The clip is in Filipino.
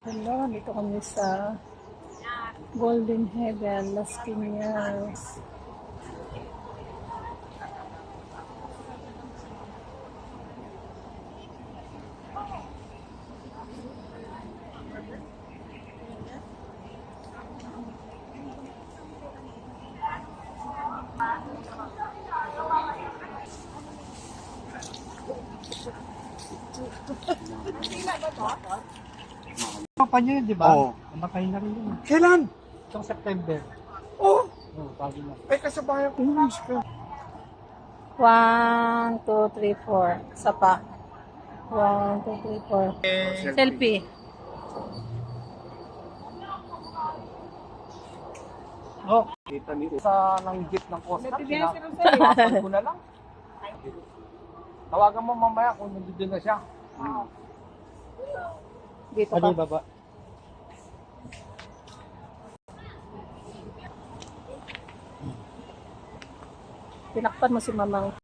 Hello, dito kami sa Golden Heaven, Las Piñas. Papa niyo yun, di ba? Oo. Namatay na rin yun. Kailan? Itong September. Oh, Bago na. ay kasabayan ko miss ko. 1, 2, 3, 4. Isa pa. 1, 2, 3, 4. Selfie. Oh, Kita ni sa ng gate ng Costa. Sinapal ko na lang. Tawagan mo mamaya kung nandito na siya. Dito ano ka. baba? Tinakpan mo si Mamang.